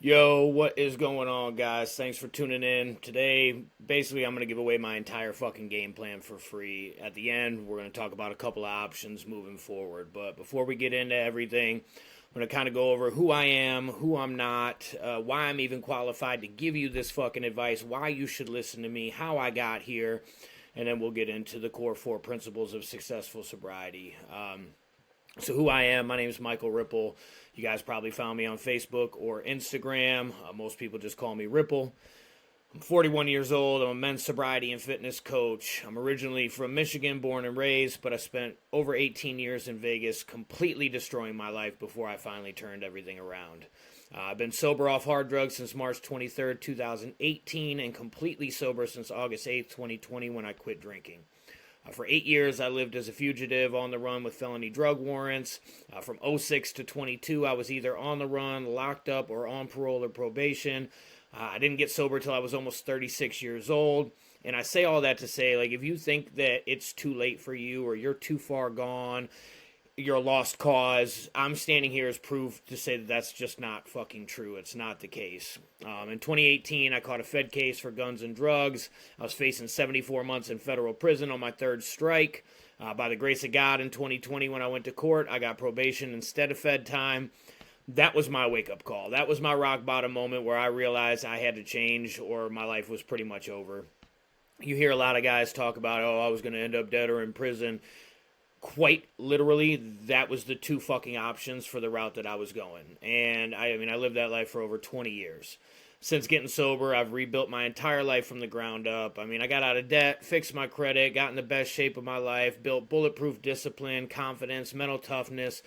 Yo, what is going on, guys? Thanks for tuning in. Today, basically, I'm going to give away my entire fucking game plan for free. At the end, we're going to talk about a couple of options moving forward. But before we get into everything, I'm going to kind of go over who I am, who I'm not, why I'm even qualified to give you this fucking advice, why you should listen to me, how I got here, and then we'll get into the core four principles of successful sobriety. So who I am, my name is Michael Ripple. You guys probably found me on Facebook or Instagram. Most people just call me Ripple. I'm 41 years old. I'm a men's sobriety and fitness coach. I'm originally from Michigan, born and raised, but I spent over 18 years in Vegas completely destroying my life before I finally turned everything around. I've been sober off hard drugs since March 23rd, 2018, and completely sober since August 8th, 2020, when I quit drinking. For 8 years, I lived as a fugitive on the run with felony drug warrants. From '06 to 22, I was either on the run, locked up, or on parole or probation. I didn't get sober till I was almost 36 years old. And I say all that to say, like, if you think that it's too late for you or you're too far gone, you're a lost cause, I'm standing here as proof to say that that's just not fucking true. It's not the case. In 2018, I caught a Fed case for guns and drugs. I was facing 74 months in federal prison on my third strike. By the grace of God, in 2020, when I went to court, I got probation instead of Fed time. That was my wake-up call. That was my rock bottom moment where I realized I had to change or my life was pretty much over. You hear a lot of guys talk about, oh, I was going to end up dead or in prison. Quite literally, that was the two fucking options for the route that I was going. And I lived that life for over 20 years. Since getting sober, I've rebuilt my entire life from the ground up. I got out of debt, fixed my credit, got in the best shape of my life, built bulletproof discipline, confidence, mental toughness.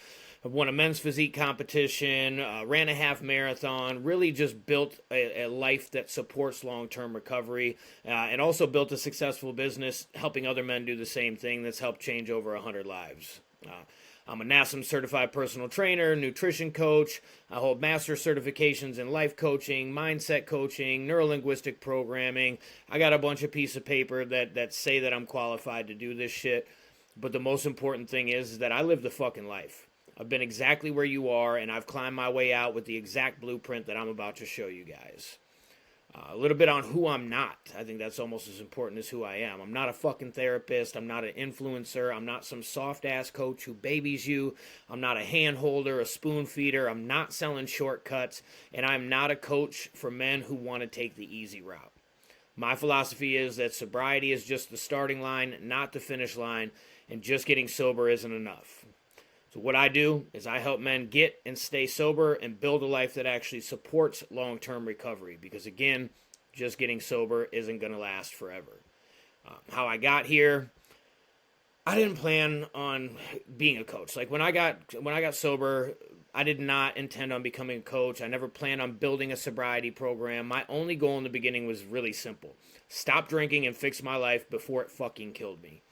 I won a men's physique competition, ran a half marathon, really just built a life that supports long-term recovery, and also built a successful business helping other men do the same thing that's helped change over 100 lives. I'm a NASM certified personal trainer, nutrition coach. I hold master certifications in life coaching, mindset coaching, neurolinguistic programming. I got a bunch of pieces of paper that say that I'm qualified to do this shit. But the most important thing is that I live the fucking life. I've been exactly where you are, and I've climbed my way out with the exact blueprint that I'm about to show you guys. A little bit on who I'm not. I think that's almost as important as who I am. I'm not a fucking therapist. I'm not an influencer. I'm not some soft-ass coach who babies you. I'm not a hand holder, a spoon feeder. I'm not selling shortcuts. And I'm not a coach for men who want to take the easy route. My philosophy is that sobriety is just the starting line, not the finish line, and just getting sober isn't enough. So what I do is I help men get and stay sober and build a life that actually supports long-term recovery. Because again, just getting sober isn't going to last forever. How I got here, I didn't plan on being a coach. Like when I got sober, I did not intend on becoming a coach. I never planned on building a sobriety program. My only goal in the beginning was really simple: stop drinking and fix my life before it fucking killed me.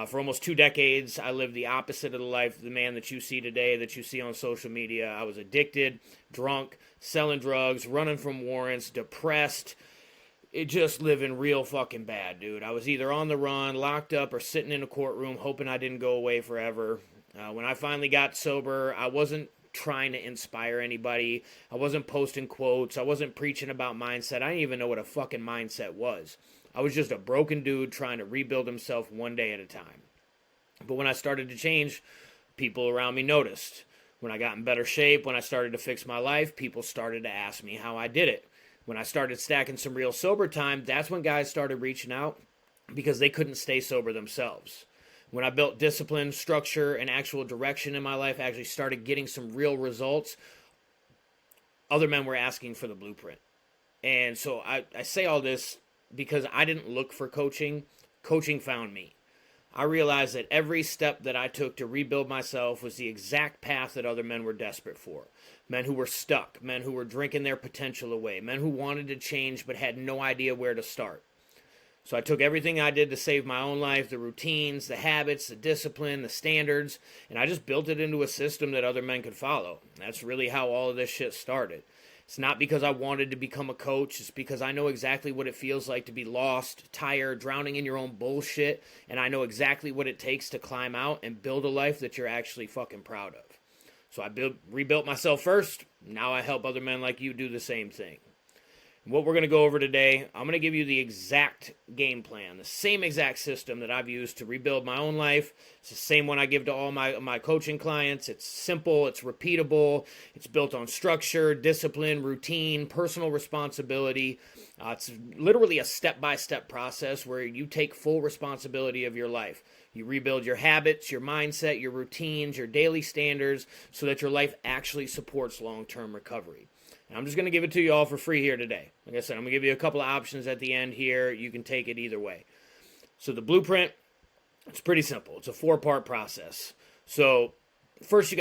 For almost 2 decades, I lived the opposite of the life of the man that you see today, that you see on social media. I was addicted, drunk, selling drugs, running from warrants, depressed. It just living real fucking bad, dude. I was either on the run, locked up, or sitting in a courtroom hoping I didn't go away forever. When I finally got sober, I wasn't trying to inspire anybody. I wasn't posting quotes. I wasn't preaching about mindset. I didn't even know what a fucking mindset was. I was just a broken dude trying to rebuild himself one day at a time. But when I started to change, people around me noticed. When I got in better shape, when I started to fix my life, people started to ask me how I did it. When I started stacking some real sober time, that's when guys started reaching out because they couldn't stay sober themselves. When I built discipline, structure, and actual direction in my life, I actually started getting some real results, other men were asking for the blueprint. And so I say all this because I didn't look for coaching. Coaching found me. I realized that every step that I took to rebuild myself was the exact path that other men were desperate for. Men who were stuck, men who were drinking their potential away, men who wanted to change but had no idea where to start. So I took everything I did to save my own life, the routines, the habits, the discipline, the standards, and I just built it into a system that other men could follow. That's really how all of this shit started. It's not because I wanted to become a coach. It's because I know exactly what it feels like to be lost, tired, drowning in your own bullshit, and I know exactly what it takes to climb out and build a life that you're actually fucking proud of. So I rebuilt myself first. Now I help other men like you do the same thing. What we're going to go over today, I'm going to give you the exact game plan, the same exact system that I've used to rebuild my own life. It's the same one I give to all my coaching clients. It's simple, it's repeatable, it's built on structure, discipline, routine, personal responsibility. It's literally a step-by-step process where you take full responsibility of your life. You rebuild your habits, your mindset, your routines, your daily standards so that your life actually supports long-term recovery. And I'm just going to give it to you all for free here today. Like I said, I'm going to give you a couple of options at the end here. You can take it either way. So the blueprint, it's pretty simple. It's a 4-part process. So first thing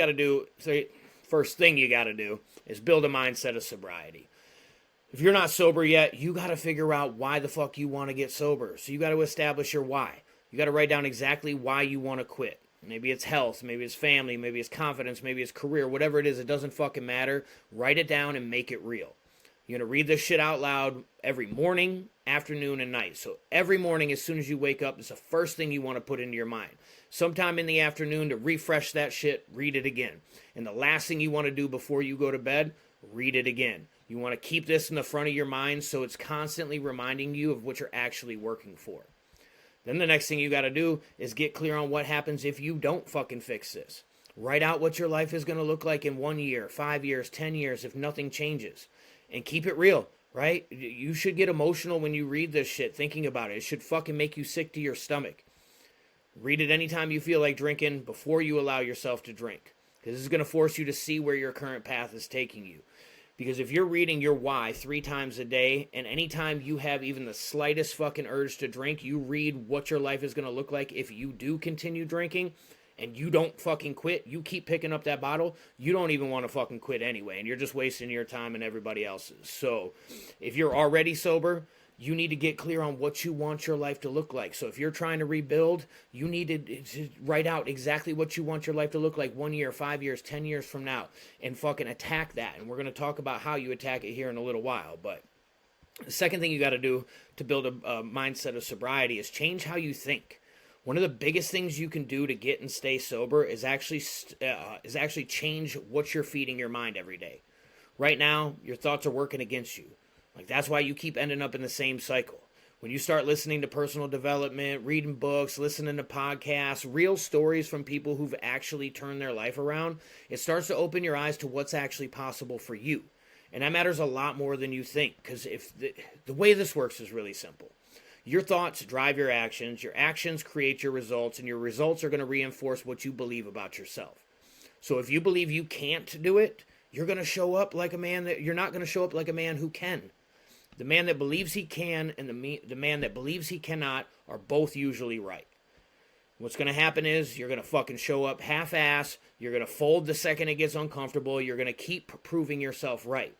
you got to do is build a mindset of sobriety. If you're not sober yet, you got to figure out why the fuck you want to get sober. So you got to establish your why. You got to write down exactly why you want to quit. Maybe it's health, maybe it's family, maybe it's confidence, maybe it's career, whatever it is, it doesn't fucking matter. Write it down and make it real. You're going to read this shit out loud every morning, afternoon, and night. So every morning, as soon as you wake up, it's the first thing you want to put into your mind. Sometime in the afternoon to refresh that shit, read it again. And the last thing you want to do before you go to bed, read it again. You want to keep this in the front of your mind so it's constantly reminding you of what you're actually working for. Then the next thing you got to do is get clear on what happens if you don't fucking fix this. Write out what your life is going to look like in 1 year, 5 years, 10 years if nothing changes. And keep it real, right? You should get emotional when you read this shit, thinking about it. It should fucking make you sick to your stomach. Read it anytime you feel like drinking before you allow yourself to drink. Because this is going to force you to see where your current path is taking you. Because if you're reading your why 3 times a day, and anytime you have even the slightest fucking urge to drink, you read what your life is going to look like if you do continue drinking, and you don't fucking quit, you keep picking up that bottle, you don't even want to fucking quit anyway, and you're just wasting your time and everybody else's. So, if you're already sober, you need to get clear on what you want your life to look like. So if you're trying to rebuild, you need to write out exactly what you want your life to look like 1 year, 5 years, 10 years from now, and fucking attack that. And we're going to talk about how you attack it here in a little while. But the second thing you got to do to build a mindset of sobriety is change how you think. One of the biggest things you can do to get and stay sober is actually change what you're feeding your mind every day. Right now, your thoughts are working against you. Like, that's why you keep ending up in the same cycle. When you start listening to personal development, reading books, listening to podcasts, real stories from people who've actually turned their life around, it starts to open your eyes to what's actually possible for you. And that matters a lot more than you think, because if the way this works is really simple. Your thoughts drive your actions create your results, and your results are going to reinforce what you believe about yourself. So if you believe you can't do it, you're going to show up like a man you're not going to show up like a man who can. The man that believes he can and the man that believes he cannot are both usually right. What's going to happen is you're going to fucking show up half-ass. You're going to fold the second it gets uncomfortable. You're going to keep proving yourself right.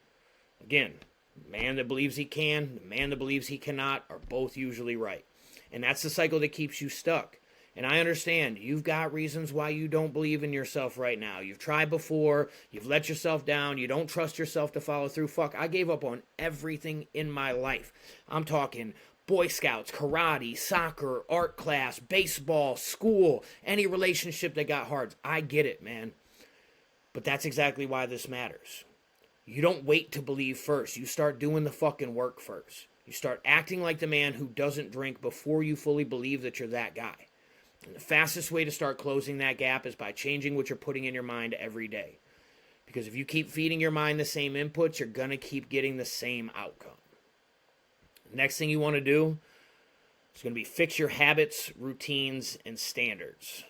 Again, the man that believes he can, the man that believes he cannot are both usually right. And that's the cycle that keeps you stuck. And I understand you've got reasons why you don't believe in yourself right now. You've tried before. You've let yourself down. You don't trust yourself to follow through. Fuck, I gave up on everything in my life. I'm talking Boy Scouts, karate, soccer, art class, baseball, school, any relationship that got hard. I get it, man. But that's exactly why this matters. You don't wait to believe first. You start doing the fucking work first. You start acting like the man who doesn't drink before you fully believe that you're that guy. And the fastest way to start closing that gap is by changing what you're putting in your mind every day. Because if you keep feeding your mind the same inputs, you're going to keep getting the same outcome. Next thing you want to do is going to be fix your habits, routines, and standards.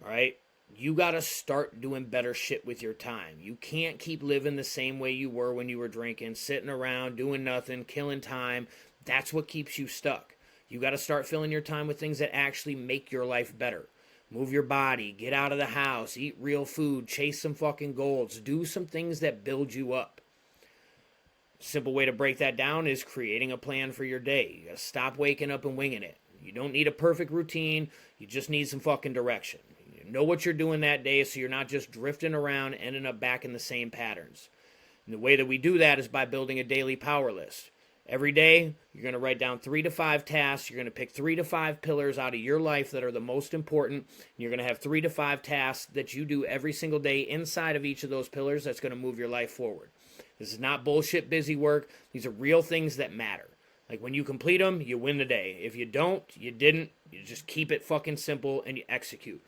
All right? You got to start doing better shit with your time. You can't keep living the same way you were when you were drinking, sitting around, doing nothing, killing time. That's what keeps you stuck. You got to start filling your time with things that actually make your life better. Move your body, get out of the house, eat real food, chase some fucking goals, do some things that build you up. Simple way to break that down is creating a plan for your day. You got to stop waking up and winging it. You don't need a perfect routine, you just need some fucking direction. You know what you're doing that day so you're not just drifting around, ending up back in the same patterns. And the way that we do that is by building a daily power list. Every day, you're going to write down 3 to 5 tasks. You're going to pick 3 to 5 pillars out of your life that are the most important. And you're going to have 3 to 5 tasks that you do every single day inside of each of those pillars that's going to move your life forward. This is not bullshit busy work. These are real things that matter. Like when you complete them, you win the day. If you don't, you didn't. You just keep it fucking simple and you execute.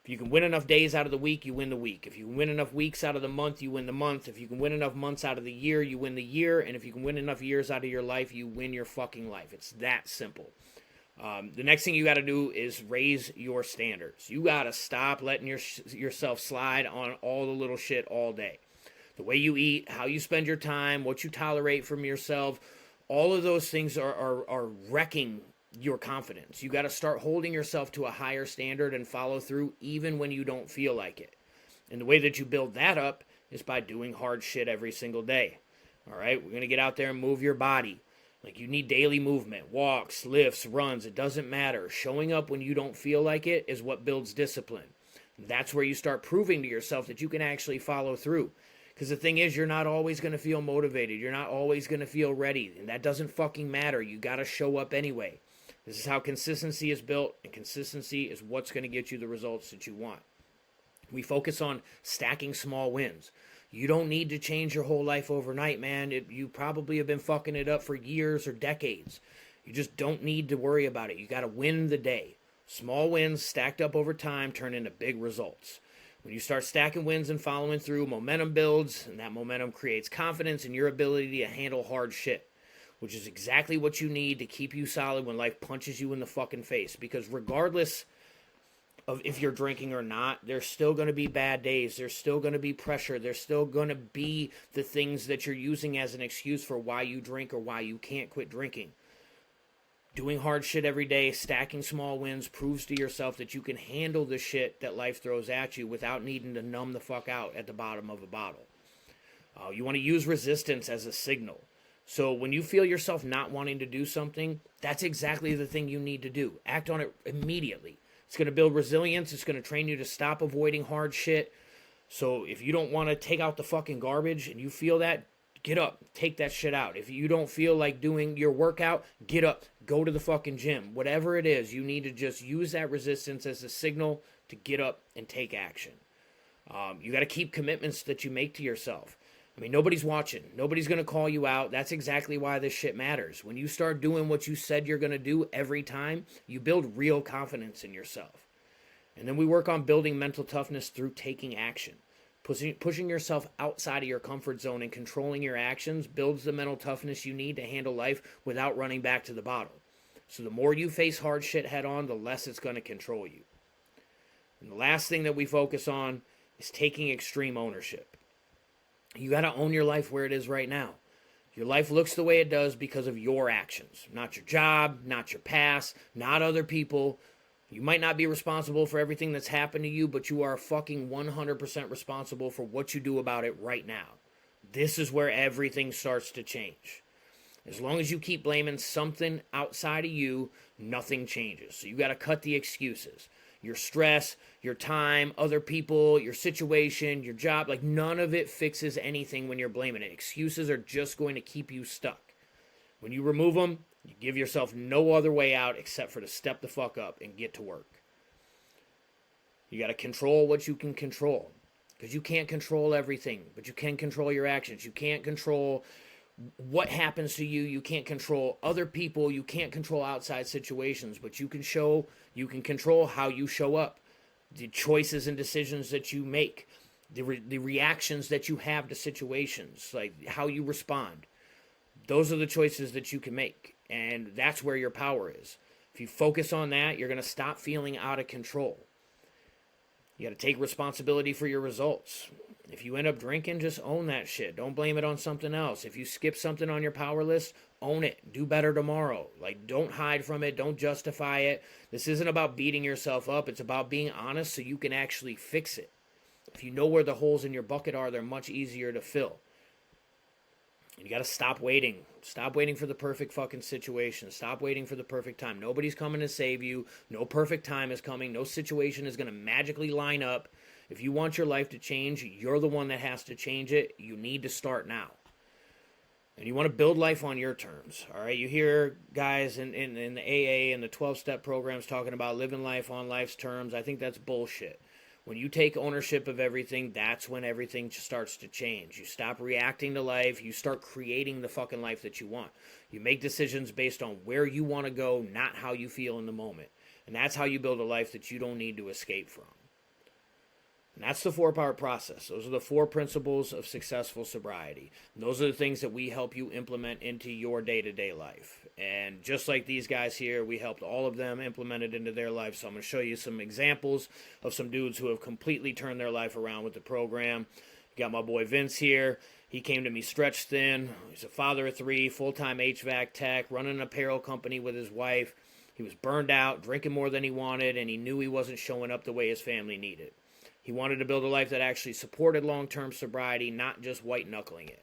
If you can win enough days out of the week, you win the week. If you can win enough weeks out of the month, you win the month. If you can win enough months out of the year, you win the year. And if you can win enough years out of your life, you win your fucking life. It's that simple. The next thing you got to do is raise your standards. You got to stop letting yourself slide on all the little shit all day. The way you eat, how you spend your time, what you tolerate from yourself, all of those things are wrecking your confidence. You got to start holding yourself to a higher standard and follow through even when you don't feel like it. And the way that you build that up is by doing hard shit every single day. All right, we're going to get out there and move your body. Like you need daily movement, walks, lifts, runs, it doesn't matter. Showing up when you don't feel like it is what builds discipline. That's where you start proving to yourself that you can actually follow through. Because the thing is, you're not always going to feel motivated. You're not always going to feel ready. And that doesn't fucking matter. You got to show up anyway. This is how consistency is built, and consistency is what's going to get you the results that you want. We focus on stacking small wins. You don't need to change your whole life overnight, man. You probably have been fucking it up for years or decades. You just don't need to worry about it. You got to win the day. Small wins stacked up over time turn into big results. When you start stacking wins and following through, momentum builds, and that momentum creates confidence in your ability to handle hard shit, which is exactly what you need to keep you solid when life punches you in the fucking face. Because regardless of if you're drinking or not, there's still going to be bad days. There's still going to be pressure. There's still going to be the things that you're using as an excuse for why you drink or why you can't quit drinking. Doing hard shit every day, stacking small wins, proves to yourself that you can handle the shit that life throws at you without needing to numb the fuck out at the bottom of a bottle. You want to use resistance as a signal. So when you feel yourself not wanting to do something, that's exactly the thing you need to do. Act on it immediately. It's going to build resilience. It's going to train you to stop avoiding hard shit. So if you don't want to take out the fucking garbage and you feel that, get up, take that shit out. If you don't feel like doing your workout, get up, go to the fucking gym. Whatever it is, you need to just use that resistance as a signal to get up and take action. You got to keep commitments that you make to yourself. I mean, nobody's watching. Nobody's going to call you out. That's exactly why this shit matters. When you start doing what you said you're going to do every time, you build real confidence in yourself. And then we work on building mental toughness through taking action. Pushing yourself outside of your comfort zone and controlling your actions builds the mental toughness you need to handle life without running back to the bottle. So the more you face hard shit head on, the less it's going to control you. And the last thing that we focus on is taking extreme ownership. You got to own your life where it is right now. Your life looks the way it does because of your actions. Not your job, not your past, not other people. You might not be responsible for everything that's happened to you, but you are fucking 100% responsible for what you do about it right now. This is where everything starts to change. As long as you keep blaming something outside of you, nothing changes. So you got to cut the excuses. Your stress, your time, other people, your situation, your job, like none of it fixes anything when you're blaming it. Excuses are just going to keep you stuck. When you remove them, you give yourself no other way out except for to step the fuck up and get to work. You got to control what you can control. Because you can't control everything, but you can control your actions. You can't control what happens to you. You can't control other people. You can't control outside situations, but you can control how you show up, the choices and decisions that you make, the reactions that you have to situations, like how you respond. Those are the choices that you can make, and that's where your power is. If you focus on that, you're going to stop feeling out of control. You got to take responsibility for your results. If you end up drinking, just own that shit. Don't blame it on something else. If you skip something on your power list, own it. Do better tomorrow. Like, don't hide from it. Don't justify it. This isn't about beating yourself up. It's about being honest so you can actually fix it. If you know where the holes in your bucket are, they're much easier to fill. You got to stop waiting. Stop waiting for the perfect fucking situation. Stop waiting for the perfect time. Nobody's coming to save you. No perfect time is coming. No situation is going to magically line up. If you want your life to change, you're the one that has to change it. You need to start now. And you want to build life on your terms, all right? You hear guys in the AA and the 12-step programs talking about living life on life's terms. I think that's bullshit. When you take ownership of everything, that's when everything starts to change. You stop reacting to life. You start creating the fucking life that you want. You make decisions based on where you want to go, not how you feel in the moment. And that's how you build a life that you don't need to escape from. And that's the 4-part process. Those are the 4 principles of successful sobriety. And those are the things that we help you implement into your day-to-day life. And just like these guys here, we helped all of them implement it into their life. So I'm going to show you some examples of some dudes who have completely turned their life around with the program. You got my boy Vince here. He came to me stretched thin. He's a father of 3, full-time HVAC tech, running an apparel company with his wife. He was burned out, drinking more than he wanted, and he knew he wasn't showing up the way his family needed. He wanted to build a life that actually supported long-term sobriety, not just white-knuckling it.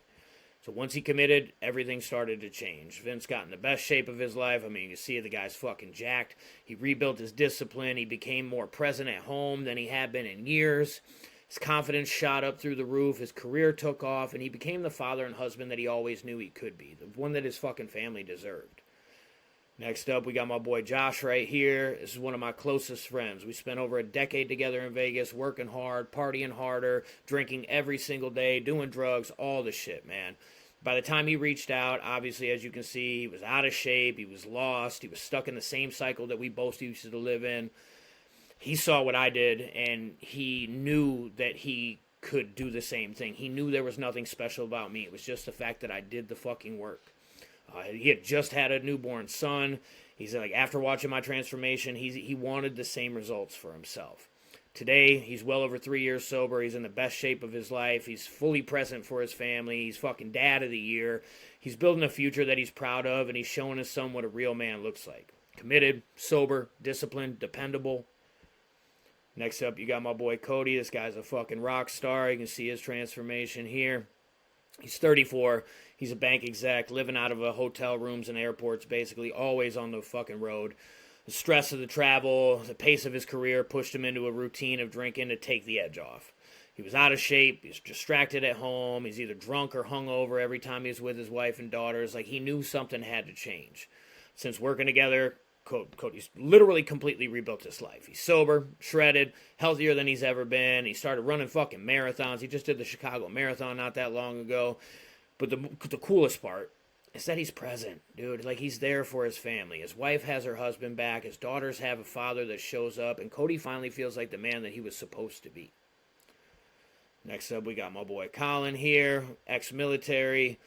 So once he committed, everything started to change. Vince got in the best shape of his life. I mean, you see the guy's fucking jacked. He rebuilt his discipline. He became more present at home than he had been in years. His confidence shot up through the roof. His career took off, and he became the father and husband that he always knew he could be, the one that his fucking family deserved. Next up, we got my boy Josh right here. This is one of my closest friends. We spent over a decade together in Vegas, working hard, partying harder, drinking every single day, doing drugs, all the shit, man. By the time he reached out, obviously, as you can see, he was out of shape, he was lost, he was stuck in the same cycle that we both used to live in. He saw what I did, and he knew that he could do the same thing. He knew there was nothing special about me. It was just the fact that I did the fucking work. He had just had a newborn son. He's like, after watching my transformation, he wanted the same results for himself. Today, he's well over 3 years sober. He's in the best shape of his life. He's fully present for his family. He's fucking dad of the year. He's building a future that he's proud of, and he's showing his son what a real man looks like. Committed, sober, disciplined, dependable. Next up, you got my boy Cody. This guy's a fucking rock star. You can see his transformation here. He's 34. He's a bank exec, living out of hotel rooms and airports, basically, always on the fucking road. The stress of the travel, the pace of his career pushed him into a routine of drinking to take the edge off. He was out of shape. He's distracted at home. He's either drunk or hungover every time he's with his wife and daughters. Like, he knew something had to change. Since working together, Cody's literally completely rebuilt his life. He's sober, shredded, healthier than he's ever been. He started running fucking marathons. He just did the Chicago Marathon not that long ago. But the coolest part is that he's present, dude. Like, he's there for his family. His wife has her husband back. His daughters have a father that shows up. And Cody finally feels like the man that he was supposed to be. Next up, we got my boy Colin here, ex-military.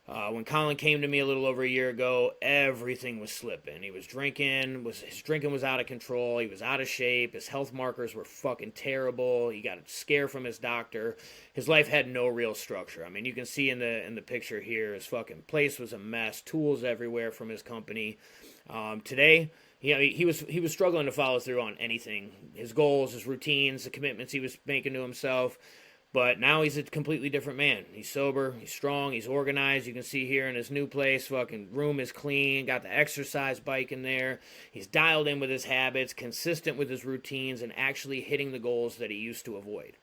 When Colin came to me a little over a year ago, everything was slipping. He was drinking, his drinking was out of control, he was out of shape, his health markers were fucking terrible, he got a scare from his doctor, his life had no real structure. I mean, you can see in the picture here, his fucking place was a mess, tools everywhere from his company. Today, he was struggling to follow through on anything, his goals, his routines, the commitments he was making to himself. But now he's a completely different man. He's sober, he's strong, he's organized. You can see here in his new place, fucking room is clean, got the exercise bike in there. He's dialed in with his habits, consistent with his routines, and actually hitting the goals that he used to avoid.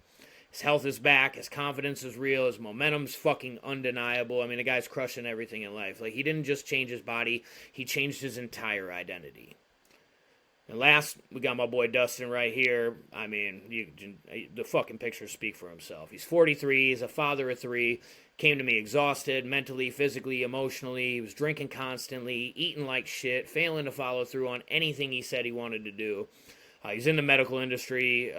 His health is back, his confidence is real, his momentum's fucking undeniable. I mean, the guy's crushing everything in life. Like, he didn't just change his body, he changed his entire identity. And last, we got my boy Dustin right here. I mean, the fucking pictures speak for himself. He's 43, he's a father of 3, came to me exhausted, mentally, physically, emotionally. He was drinking constantly, eating like shit, failing to follow through on anything he said he wanted to do. He's in the medical industry.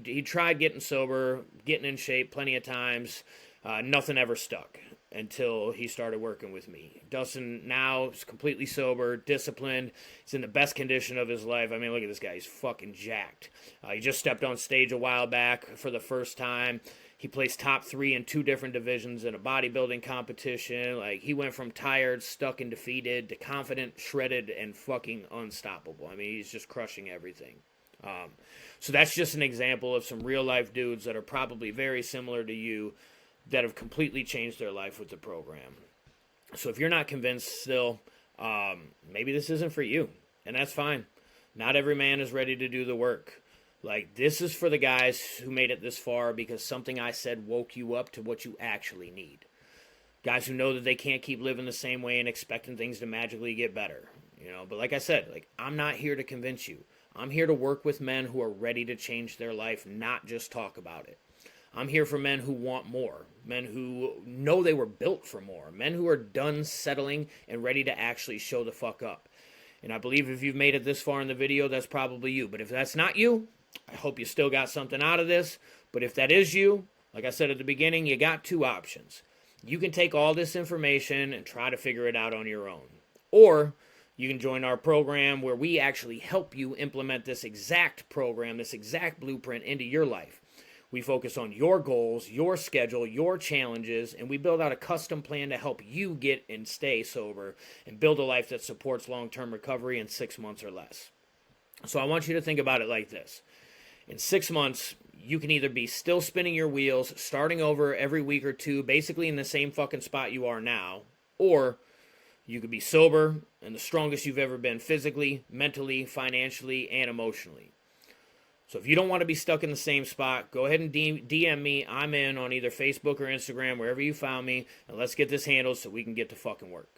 He tried getting sober, getting in shape plenty of times. Nothing ever stuck until he started working with me. Dustin now is completely sober, disciplined. He's in the best condition of his life. I mean, look at this guy. He's fucking jacked. He just stepped on stage a while back for the first time. He placed top 3 in 2 different divisions in a bodybuilding competition. Like, he went from tired, stuck, and defeated to confident, shredded, and fucking unstoppable. I mean, he's just crushing everything. So that's just an example of some real-life dudes that are probably very similar to you that have completely changed their life with the program. So if you're not convinced still, maybe this isn't for you, and that's fine. Not every man is ready to do the work. Like, this is for the guys who made it this far because something I said woke you up to what you actually need. Guys who know that they can't keep living the same way and expecting things to magically get better. But like I said, I'm not here to convince you. I'm here to work with men who are ready to change their life, not just talk about it. I'm here for men who want more, men who know they were built for more, men who are done settling and ready to actually show the fuck up. And I believe if you've made it this far in the video, that's probably you. But if that's not you, I hope you still got something out of this. But if that is you, like I said at the beginning, you got two options. You can take all this information and try to figure it out on your own. Or you can join our program where we actually help you implement this exact program, this exact blueprint into your life. We focus on your goals, your schedule, your challenges, and we build out a custom plan to help you get and stay sober and build a life that supports long-term recovery in 6 months or less. So I want you to think about it like this. In 6 months, you can either be still spinning your wheels, starting over every week or two, basically in the same fucking spot you are now, or you could be sober and the strongest you've ever been physically, mentally, financially, and emotionally. So if you don't want to be stuck in the same spot, go ahead and DM me. I'm in on either Facebook or Instagram, wherever you found me, and let's get this handled so we can get to fucking work.